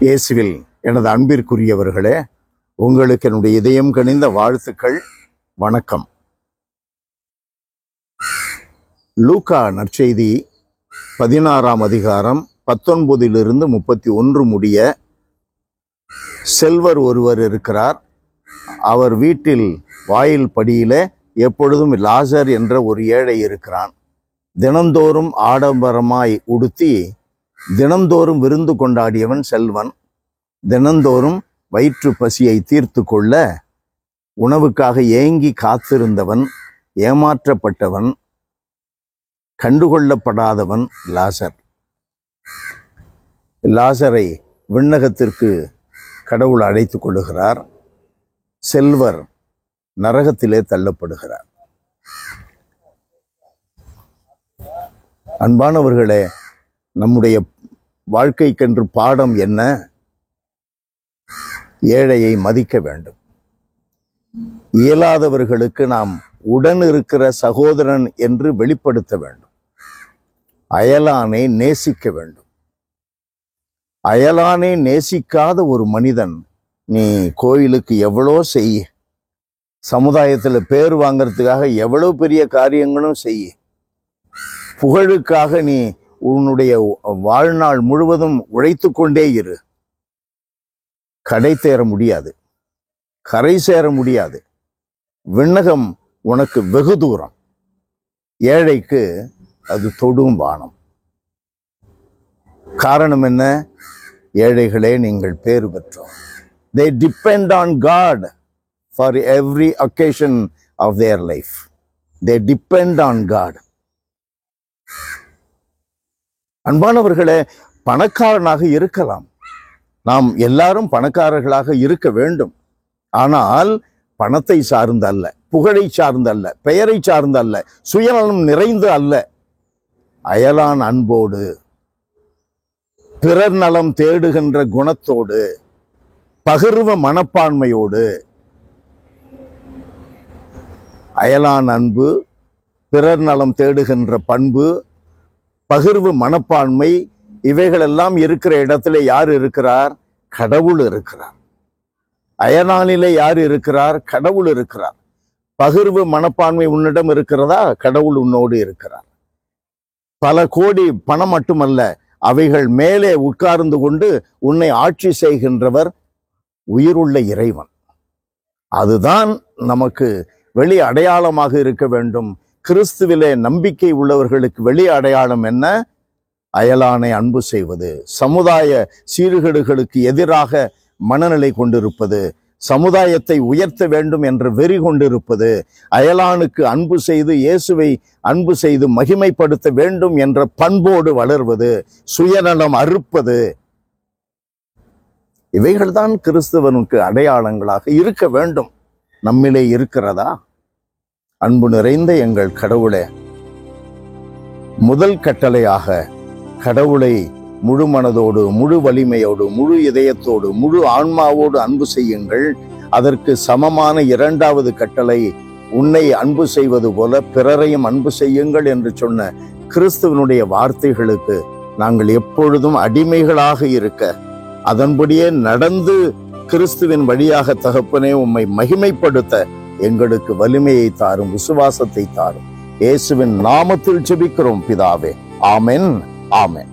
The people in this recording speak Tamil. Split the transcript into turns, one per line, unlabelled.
இயேசுவில் எனது அன்பிற்குரியவர்களே, உங்களுக்கு என்னுடைய இதயம் கனிந்த வாழ்த்துக்கள். வணக்கம். லூக்கா நற்செய்தி 16ஆம் அதிகாரம் 19 31 முடிய, செல்வர் ஒருவர் இருக்கிறார். அவர் வீட்டில் வாயில் படியில எப்பொழுதும் லாசர் என்ற ஒரு ஏழை இருக்கிறான். தினந்தோறும் ஆடம்பரமாய் உடுத்தி தினந்தோறும் விருந்து கொண்டாடியவன் செல்வன். தினந்தோறும் வயிற்று பசியை தீர்த்து கொள்ள உணவுக்காக ஏங்கி காத்திருந்தவன், ஏமாற்றப்பட்டவன், கண்டுகொள்ளப்படாதவன் லாசர். லாசரை விண்ணகத்திற்கு கடவுள் அழைத்துக் கொள்ளுகிறார். செல்வர் நரகத்திலே தள்ளப்படுகிறார். அன்பானவர்களே, நம்முடைய வாழ்க்கைக்கென்று பாடம் என்ன? ஏழையை மதிக்க வேண்டும். இயலாதவர்களுக்கு நாம் உடன் இருக்கிற சகோதரன் என்று வெளிப்படுத்த வேண்டும். அயலானை நேசிக்க வேண்டும். அயலானை நேசிக்காத ஒரு மனிதன், நீ கோயிலுக்கு எவ்வளோ செய், சமுதாயத்தில் பேர் வாங்கிறதுக்காக எவ்வளோ பெரிய காரியங்களும் செய், புகழுக்காக நீ உன்னுடைய வாழ்நாள் முழுவதும் உழைத்து கொண்டே இரு, கடை சேர முடியாது, கரை சேர முடியாது. விண்ணகம் உனக்கு வெகு தூரம். ஏழைக்கு அது தொடும் வானம். காரணம் என்ன? ஏழைகளே, நீங்கள் பேறு பெற்றோம். They depend on God for every occasion of their life. They depend on God. அன்பானவர்களே, பணக்காரனாக இருக்கலாம். நாம் எல்லாரும் பணக்காரர்களாக இருக்க வேண்டும். ஆனால் பணத்தை சார்ந்து அல்ல, புகழை சார்ந்து அல்ல, பெயரை சார்ந்து அல்ல, சுயநலம் நிறைந்து அல்ல. அயலான் அன்போடு, பிறர் நலம் தேடுகின்ற குணத்தோடு, பகிர்வு மனப்பான்மையோடு. அயலான் அன்பு, பிறர் நலம் தேடுகின்ற பண்பு, பகிர்வு மனப்பான்மை, இவைகளெல்லாம் இருக்கிற இடத்துல யார் இருக்கிறார்? கடவுள் இருக்கிறார். அயலானிலே யார் இருக்கிறார்? கடவுள் இருக்கிறார். பகிர்வு மனப்பான்மை உன்னிடம் இருக்கிறதா? கடவுள் உன்னோடு இருக்கிறார். பல கோடி பணம் மட்டுமல்ல, அவைகள் மேலே உட்கார்ந்து கொண்டு உன்னை ஆட்சி செய்கின்றவர் உயிருள்ள இறைவன். அதுதான் நமக்கு வெளி அடையாளமாக இருக்க வேண்டும். கிறிஸ்துவிலே நம்பிக்கை உள்ளவர்களுக்கு வெளி அடையாளம் என்ன? அயலானை அன்பு செய்வது, சமுதாய சீர்கேடுகளுக்கு எதிராக மனநிலை கொண்டிருப்பது, சமுதாயத்தை உயர்த்த வேண்டும் என்ற வெறி கொண்டிருப்பது, அயலானுக்கு அன்பு செய்து இயேசுவை அன்பு செய்து மகிமைப்படுத்த வேண்டும் என்ற பண்போடு வளர்வது, சுயநலம் அறுப்பது. இவைகள்தான் கிறிஸ்துவனுக்கு அடையாளங்களாக இருக்க வேண்டும். நம்மிலே இருக்கிறதா? அன்பு நிறைந்த எங்கள் கடவுளே, முதல் கட்டளையாக கடவுளை முழு மனதோடு, முழு வலிமையோடு, முழு இதயத்தோடு, முழு ஆன்மாவோடு அன்பு செய்யுங்கள். அதற்கு சமமான இரண்டாவது கட்டளை, உன்னை அன்பு செய்வது போல பிறரையும் அன்பு செய்யுங்கள் என்று சொன்ன கிறிஸ்துவனுடைய வார்த்தைகளுக்கு நாங்கள் எப்பொழுதும் அடிமைகளாக இருக்க, அதன்படியே நடந்து கிறிஸ்துவின் வழியாக தகப்பனே உம்மை மகிமைப்படுத்த எங்களுக்கு வலிமையை தாரும், விசுவாசத்தை தாரும். இயேசுவின் நாமத்தில் ஜெபிக்கிறோம் பிதாவே. ஆமென், ஆமென்.